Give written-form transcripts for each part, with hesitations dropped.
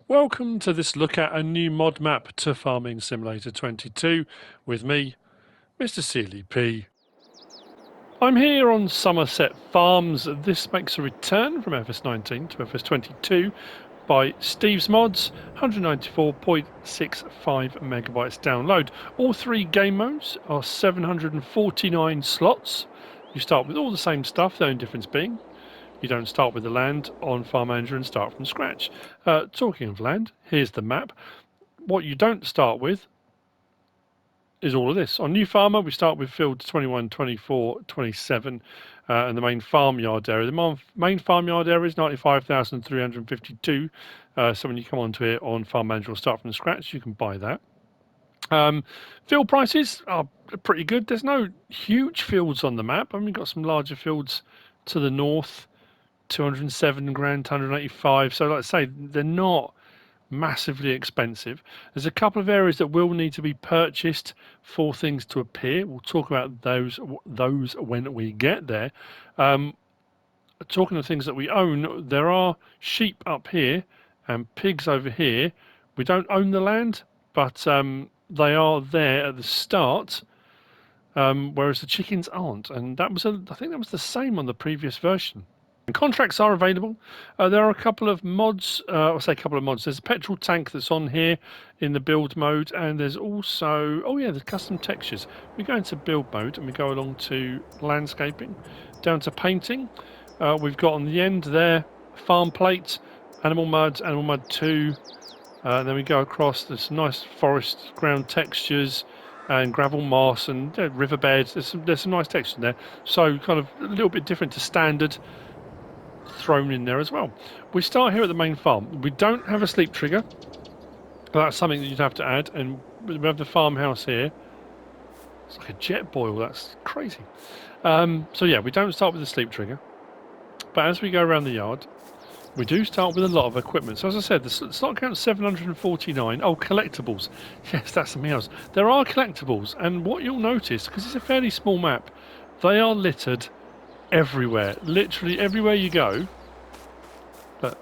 Welcome to this look at a new mod map to Farming Simulator 22 with me, MrSealyp. I'm here on Somerset Farms. This makes a return from FS19 to FS22 by Steve's Mods, 194.65 megabytes download. All three game modes are 749 slots. You start with all the same stuff, the only difference being you don't start with the land on Farm Manager and start from scratch. Talking of land, here's the map. What you don't start with is all of this. On New Farmer, we start with fields 21, 24, 27, and the main farmyard area. The main farmyard area is 95,352. So when you come onto it on Farm Manager or start from scratch, you can buy that. Field prices are pretty good. There's no huge fields on the map. I mean, we've got some larger fields to the north. 207 grand, 185. So like I say, they're not massively expensive. There's a couple of areas that will need to be purchased for things to appear. We'll talk about those when we get there. Talking of things that we own, there are sheep up here and pigs over here. We don't own the land, but they are there at the start. Whereas the chickens aren't, and I think that was the same on the previous version. And contracts are available. There are a couple of mods. I'll say a couple of mods. There's a petrol tank that's on here in the build mode, and there's also the custom textures. We go into build mode and we go along to landscaping, down to painting. We've got on the end there farm plate, animal mud 2, and then we go across. There's nice forest ground textures and gravel moss and riverbeds. There's some nice texture there. So kind of a little bit different to standard, thrown in there as well. We start here at the main farm. We don't have a sleep trigger. That's something that you'd have to add. And we have the farmhouse here. It's like a jet boil. That's crazy. So yeah, we don't start with the sleep trigger. But as we go around the yard, we do start with a lot of equipment. So as I said, the slot count's 749. Oh, collectibles. Yes, that's something else. There are collectibles, and what you'll notice, because it's a fairly small map, they are littered everywhere. Literally everywhere you go. But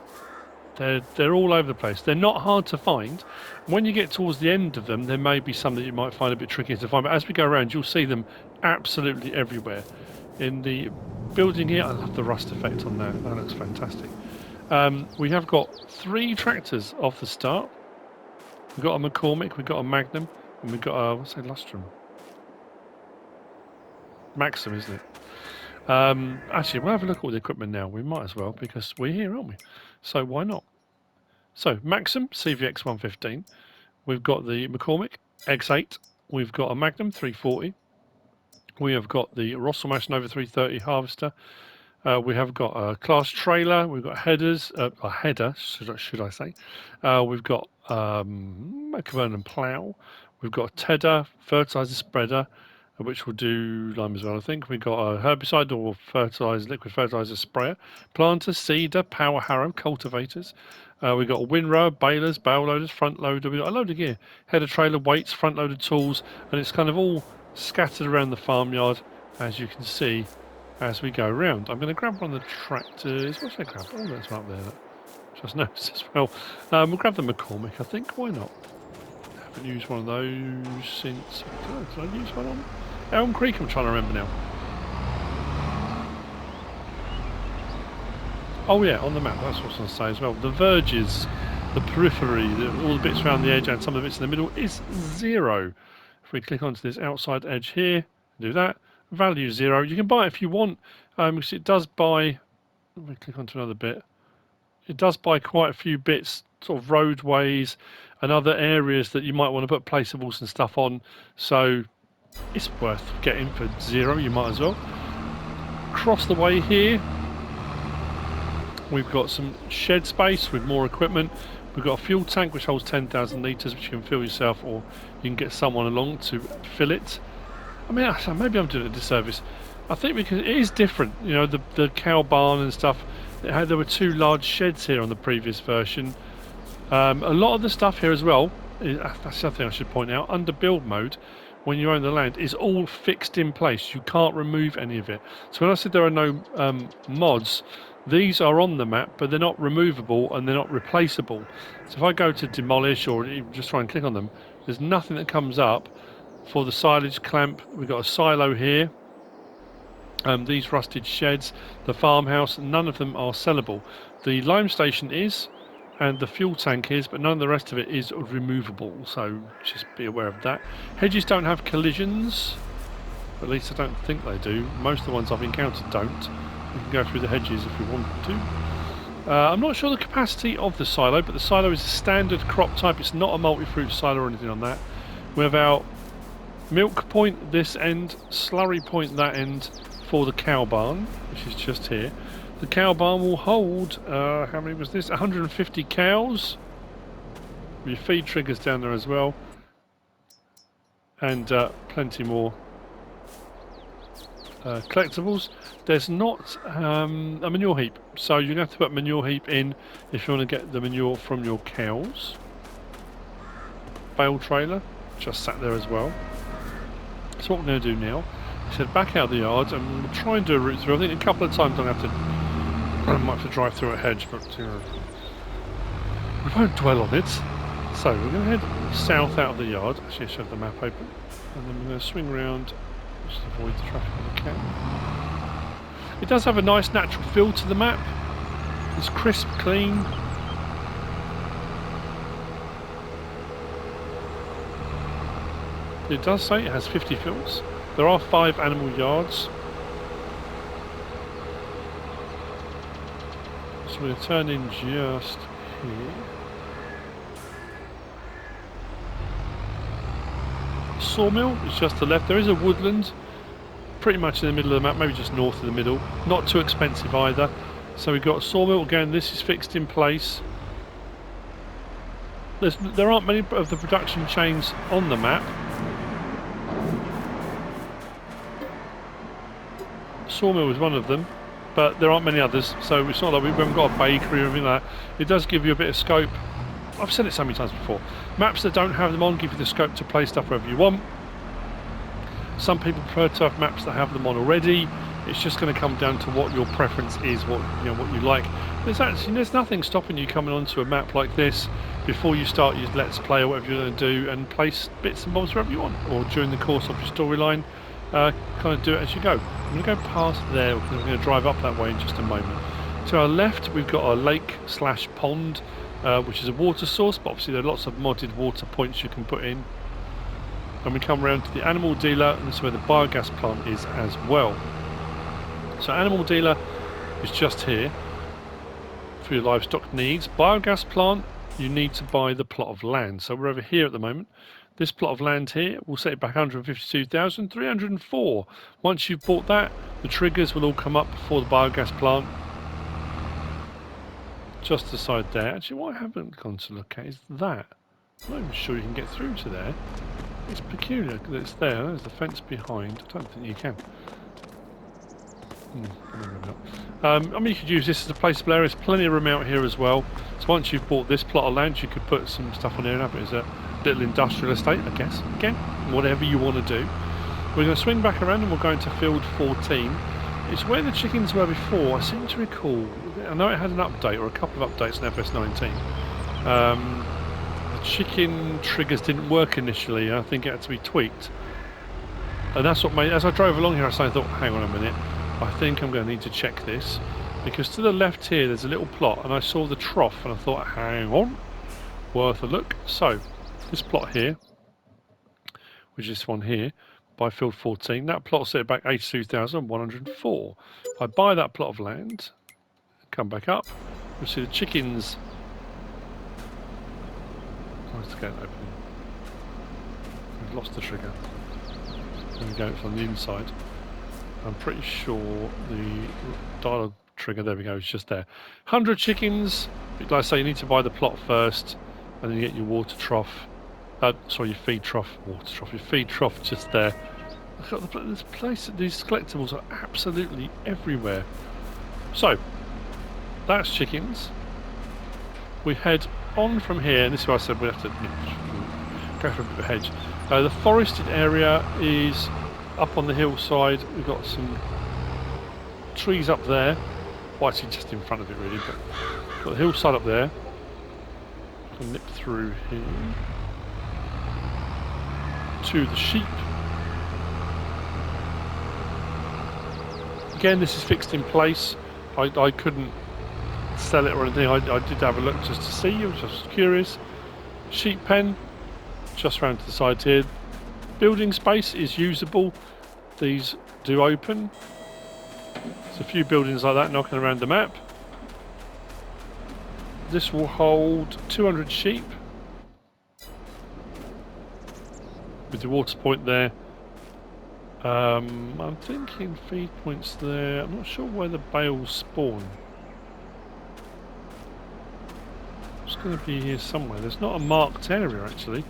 they're all over the place. They're not hard to find. When you get towards the end of them, there may be some that you might find a bit trickier to find. But as we go around, you'll see them absolutely everywhere. In the building here, I love the rust effect on there. That looks fantastic. We have got 3 tractors off the start. We've got a McCormick, we've got a Magnum, and we've got a, what's that, Lustrum? Maxim, isn't it? Actually, we'll have a look at all the equipment now. We might as well, because we're here, aren't we? So why not? So, Maxim, CVX 115. We've got the McCormick X8. We've got a Magnum 340. We have got the Rosselmash Nova 330 Harvester. We have got a class trailer. We've got headers, a header, should I say? We've got a Cavernan plough. We've got a tedder, fertilizer spreader, which will do lime as well, I think. We've got a herbicide or liquid fertilizer sprayer, planter, seeder, power harrow, cultivators. We've got a windrower, balers, bale loaders, front loader. We've got a load of gear, header trailer, weights, front loaded tools, and it's kind of all scattered around the farmyard, as you can see as we go around. I'm going to grab one of the tractors. What should I grab? Oh, that's up there. Just noticed as well. We'll grab the McCormick, I think. Why not? I haven't used one of those since... Did I use one on Elm Creek? I'm trying to remember now. Oh yeah, on the map. That's what I was going to say as well. The verges, the periphery, all the bits around the edge and some of the bits in the middle is 0. If we click onto this outside edge here, do that. Value 0. You can buy it if you want, because it does buy. Let me click onto another bit. It does buy quite a few bits, sort of roadways and other areas that you might want to put placeables and stuff on. So it's worth getting for 0. You might as well. Across the way here, we've got some shed space with more equipment. We've got a fuel tank which holds 10,000 litres, which you can fill yourself, or you can get someone along to fill it. I mean, maybe I'm doing it a disservice. I think because it is different, you know, the cow barn and stuff. There were 2 large sheds here on the previous version. A lot of the stuff here as well, that's the other thing I should point out, under build mode, when you own the land is all fixed in place. You can't remove any of it. So when I said there are no mods, these are on the map, but they're not removable and they're not replaceable. So if I go to demolish or even just try and click on them, there's nothing that comes up for the silage clamp. We've got a silo here. These rusted sheds, the farmhouse, none of them are sellable. The lime station is, and the fuel tank is, but none of the rest of it is removable, so just be aware of that. Hedges don't have collisions, at least I don't think they do. Most of the ones I've encountered don't. We can go through the hedges if we want to. I'm not sure the capacity of the silo, but the silo is a standard crop type. It's not a multi-fruit silo or anything on that. We have our milk point this end, slurry point that end for the cow barn, which is just here. The cow barn will hold, how many was this? 150 cows. Your feed triggers down there as well. And plenty more collectibles. There's not a manure heap, so you're going to have to put a manure heap in if you want to get the manure from your cows. Bale trailer, just sat there as well. So what we're going to do now is head back out of the yard and we'll try and do a route through. I think a couple of times I might have to drive through a hedge, but we won't dwell on it. So we're going to head south out of the yard. Actually, I should have the map open. And then we're going to swing around, just avoid the traffic when we can. It does have a nice natural feel to the map. It's crisp, clean. It does say it has 50 fills. There are 5 animal yards. So we're going to turn in just here. Sawmill is just to the left. There is a woodland pretty much in the middle of the map, maybe just north of the middle. Not too expensive either. So we've got a sawmill again. This is fixed in place. There aren't many of the production chains on the map. Sawmill is one of them, but there aren't many others, so it's not like we haven't got a bakery or anything like that. It does give you a bit of scope. I've said it so many times before. Maps that don't have them on give you the scope to play stuff wherever you want. Some people prefer to have maps that have them on already. It's just going to come down to what your preference is, what you like. There's nothing stopping you coming onto a map like this before you start your Let's Play or whatever you're going to do and place bits and bobs wherever you want, or during the course of your storyline. Kind of do it as you go. I'm going to go past there because I'm going to drive up that way in just a moment. To our left we've got a lake slash pond, which is a water source, but obviously there are lots of modded water points you can put in. And we come around to the animal dealer, and this is where the biogas plant is as well. So animal dealer is just here for your livestock needs. Biogas plant, you need to buy the plot of land. So we're over here at the moment. This plot of land here, we'll set it back 152,304. Once you've bought that, the triggers will all come up for the biogas plant. Just aside there. Actually, what I haven't gone to look at is that. I'm not even sure you can get through to there. It's peculiar that it's there. There's the fence behind. I don't think you can. I mean, you could use this as a placeable area. There's plenty of room out here as well. So once you've bought this plot of land, you could put some stuff on here and have it as a little industrial estate, I guess. Again, whatever you want to do. We're going to swing back around and we're going to field 14. It's where the chickens were before. I seem to recall, I know it had an update or a couple of updates in FS19. The chicken triggers didn't work initially. I think it had to be tweaked. And that's what made, as I drove along here, I thought, hang on a minute. I think I'm going to need to check this, because to the left here there's a little plot and I saw the trough and I thought, hang on, worth a look. So this plot here, which is this one here, by field 14, that plot set back 82,104. If I buy that plot of land, come back up, you'll see the chickens. Let's get it open. We've lost the trigger. There we go, it's on the inside. I'm pretty sure the dialogue trigger, there we go, it's just there. 100 chickens. Like I say, you need to buy the plot first, and then you get your water trough. Sorry, your feed trough. Water trough. Your feed trough just there. Look at this place. These collectibles are absolutely everywhere. So, that's chickens. We head on from here, and this is why I said we have to go for a bit of a hedge. The forested area is up on the hillside. We've got some trees up there. Well, actually just in front of it really, but got the hillside up there. I'll nip through here to the sheep. Again, this is fixed in place. I couldn't sell it or anything. I did have a look just to see. I was just curious. Sheep pen, just round to the side here. Building space is usable. These do open. There's a few buildings like that knocking around the map. This will hold 200 sheep. With the water point there. I'm thinking feed points there. I'm not sure where the bales spawn. It's going to be here somewhere. There's not a marked area actually.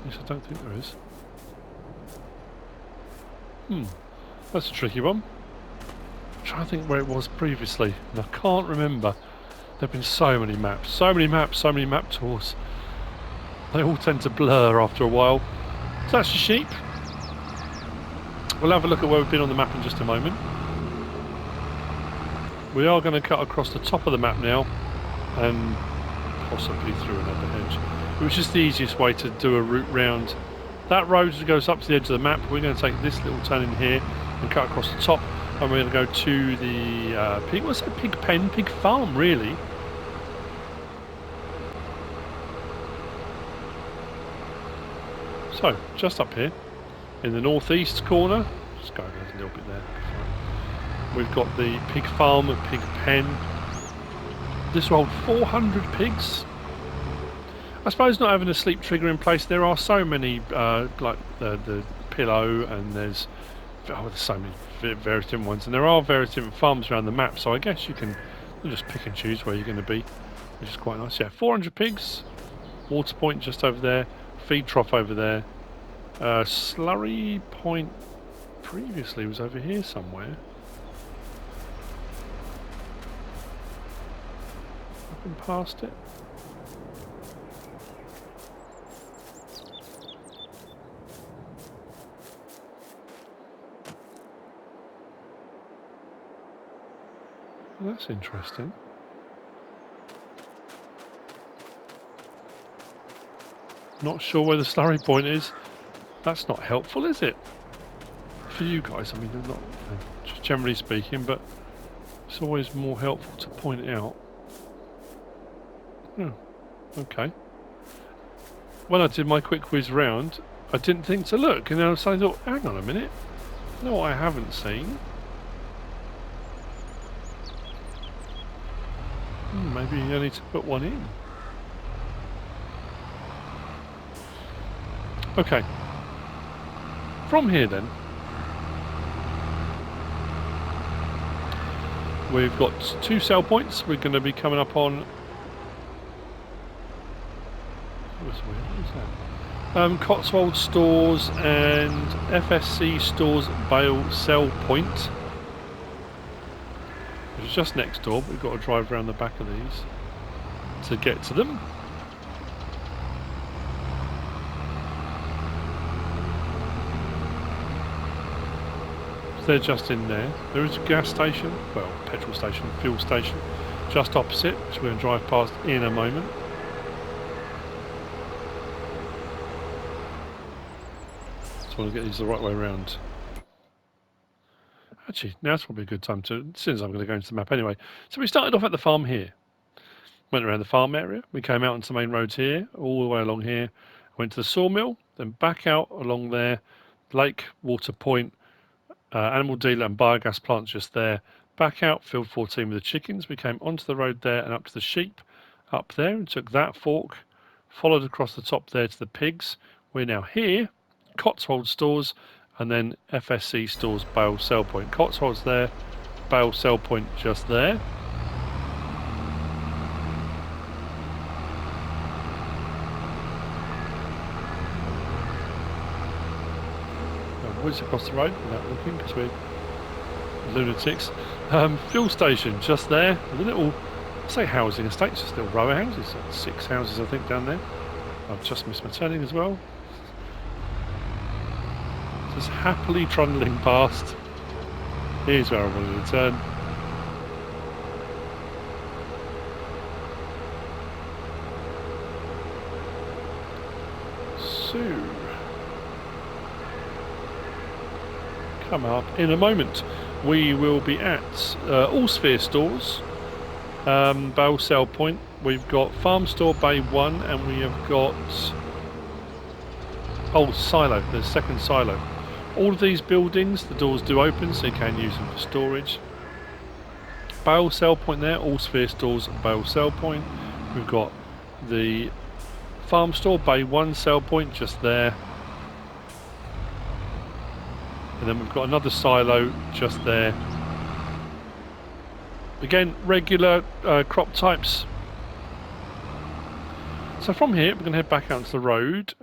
Yes, I don't think there is. That's a tricky one. I'm trying to think where it was previously, and I can't remember. There have been so many maps, so many map tours. They all tend to blur after a while. So that's the sheep. We'll have a look at where we've been on the map in just a moment. We are going to cut across the top of the map now and possibly through another hedge, which is the easiest way to do a route round. That road goes up to the edge of the map. We're going to take this little turn in here and cut across the top, and we're going to go to the pig. What's that? Pig pen, pig farm, really. So just up here in the northeast corner, just go a little bit there. We've got the pig farm and pig pen. This will hold 400 pigs. I suppose not having a sleep trigger in place, there are so many, like the pillow, and there's so many various different ones, and there are various different farms around the map, so I guess you can just pick and choose where you're going to be, which is quite nice. Yeah, 400 pigs, water point just over there, feed trough over there, slurry point previously was over here somewhere. I've been past it. Well, that's interesting. Not sure where the slurry point is. That's not helpful, is it? For you guys, I mean, they're not, just generally speaking, but it's always more helpful to point it out. Oh, okay. When I did my quick whiz round, I didn't think to look, and then I suddenly thought, hang on a minute. No, I haven't seen. Maybe I need to put one in. Okay. From here then, we've got 2 sell points. We're going to be coming up on... What is that? Cotswold Stores and FSC Stores Bale Sell Point. Which is just next door, but we've got to drive around the back of these to get to them. They're just in there. There is a gas station, well, petrol station, fuel station, just opposite, which we're going to drive past in a moment. Just want to get these the right way around. Actually, now's probably a good time to, as soon as I'm going to go into the map anyway. So we started off at the farm here. Went around the farm area. We came out onto the main roads here, all the way along here. Went to the sawmill, then back out along there. Lake, water point, animal dealer and biogas plants just there. Back out, field 14 with the chickens. We came onto the road there and up to the sheep up there and took that fork. Followed across the top there to the pigs. We're now here, Cotswold Stores, and then FSC Stores Bale Sell Point. Cotswold's there, Bale Sell Point just there. Whiz across the road without looking because we're lunatics. Fuel station just there with a little I say housing estates, are still row houses. 6 houses I think down there. I've just missed my turning as well. Just happily trundling past. Here's where I wanted to turn. So, come up in a moment. We will be at All Sphere Stores, Bale Sell Point. We've got Farm Store Bay 1, and we have got Silo, the second silo. All of these buildings, the doors do open, so you can use them for storage. Bale Sell Point there, All Sphere Stores, Bale Sell Point. We've got the Farm Store Bay 1 sell point just there. And then we've got another silo just there. Again, regular crop types. So from here, we're going to head back out onto the road.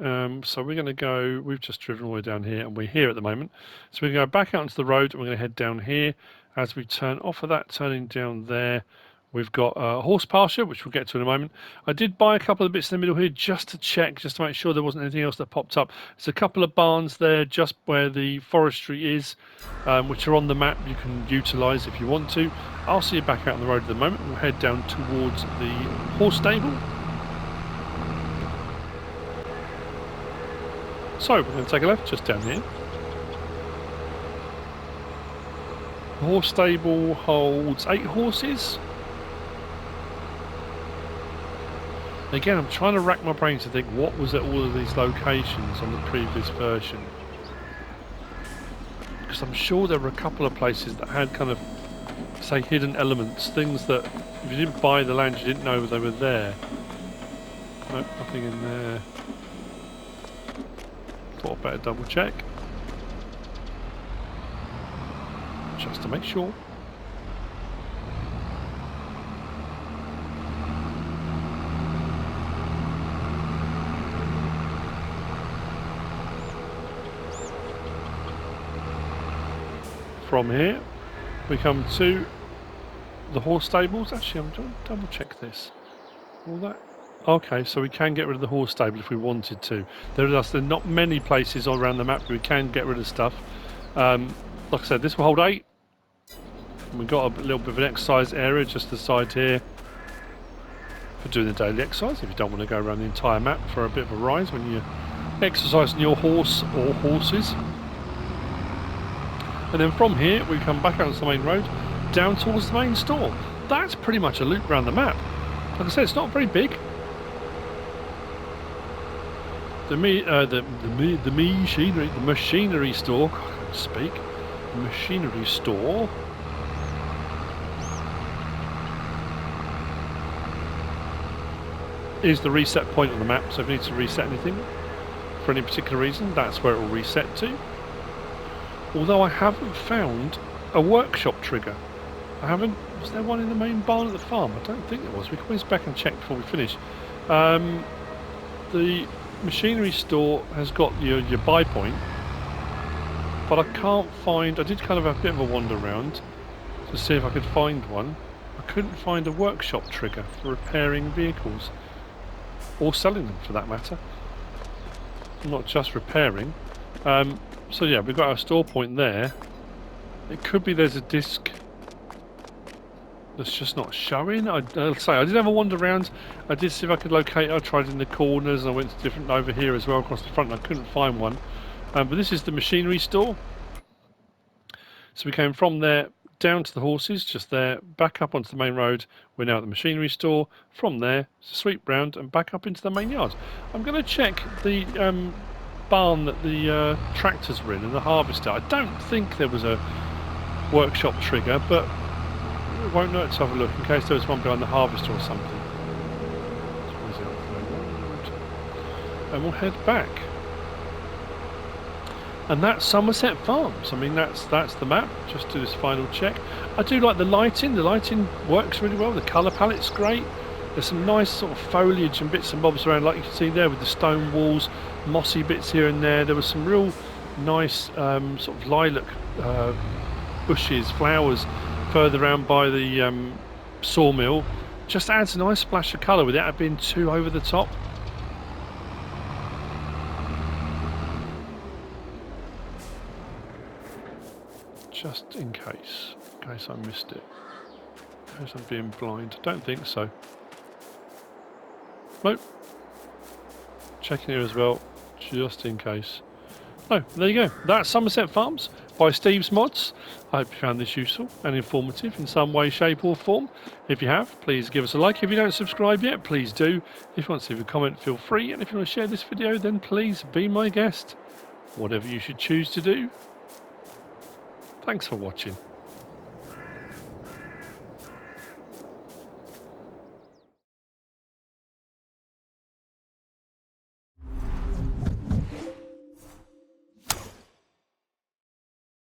So we're going to go, we've just driven all the way down here and we're here at the moment. So we're going to go back out onto the road and we're going to head down here. As we turn off of that, turning down there, we've got a horse pasture, which we'll get to in a moment. I did buy a couple of bits in the middle here just to check, just to make sure there wasn't anything else that popped up. There's a couple of barns there just where the forestry is, which are on the map you can utilise if you want to. I'll see you back out on the road at the moment. We'll head down towards the horse stable. So we're going to take a left just down here. The horse stable holds 8 horses. Again, I'm trying to rack my brain to think what was at all of these locations on the previous version. Because I'm sure there were a couple of places that had kind of, say, hidden elements, things that if you didn't buy the land you didn't know they were there. Nope, nothing in there. Thought I'd better double check. Just to make sure. From here, we come to the horse stables. Actually, I'm going to double check this. All that. Okay, so we can get rid of the horse stable if we wanted to. There are not many places around the map where we can get rid of stuff. Like I said, this will hold 8. We've got a little bit of an exercise area just aside here for doing the daily exercise. If you don't want to go around the entire map for a bit of a rise when you're exercising your horse or horses. And then from here, we come back out to the main road, down towards the main store. That's pretty much a loop around the map. Like I said, it's not very big. The machinery store. God, I can't speak. The machinery store. Is the reset point on the map. So if you need to reset anything for any particular reason, that's where it will reset to. Although I haven't found a workshop trigger. I haven't. Was there one in the main barn at the farm? I don't think there was. We can always back and check before we finish. The machinery store has got your buy point, but I can't find. I did kind of have a bit of a wander around to see if I could find one. I couldn't find a workshop trigger for repairing vehicles or selling them, for that matter. Not just repairing. So yeah, we've got our store point there. It could be there's a disc that's just not showing. I'll say I did have a wander around. I did see if I could locate it. I tried in the corners and I went to different over here as well across the front and I couldn't find one. But this is the machinery store. So we came from there down to the horses, just there, back up onto the main road. We're now at the machinery store. From there, sweep round and back up into the main yard. I'm going to check the barn that the tractors were in and the harvester. I don't think there was a workshop trigger, but it won't hurt to have a look in case there was one behind the harvester or something. And we'll head back. And that's Somerset Farms. I mean, that's the map. Just do this final check. I do like the lighting. The lighting works really well. The colour palette's great. There's some nice sort of foliage and bits and bobs around, like you can see there with the stone walls, mossy bits here and there. There was some real nice sort of lilac bushes, flowers further around by the sawmill. just adds a nice splash of colour without it being too over the top. Just in case I missed it. In case I'm being blind. Don't think so. Nope. Checking here as well, just in case. Oh, there you go. That's Somerset Farms by Steve's Mods. I hope you found this useful and informative in some way, shape or form. If you have, please give us a like. If you don't subscribe yet, please do. If you want to leave a comment, feel free. And if you want to share this video, then please be my guest. Whatever you should choose to do. Thanks for watching.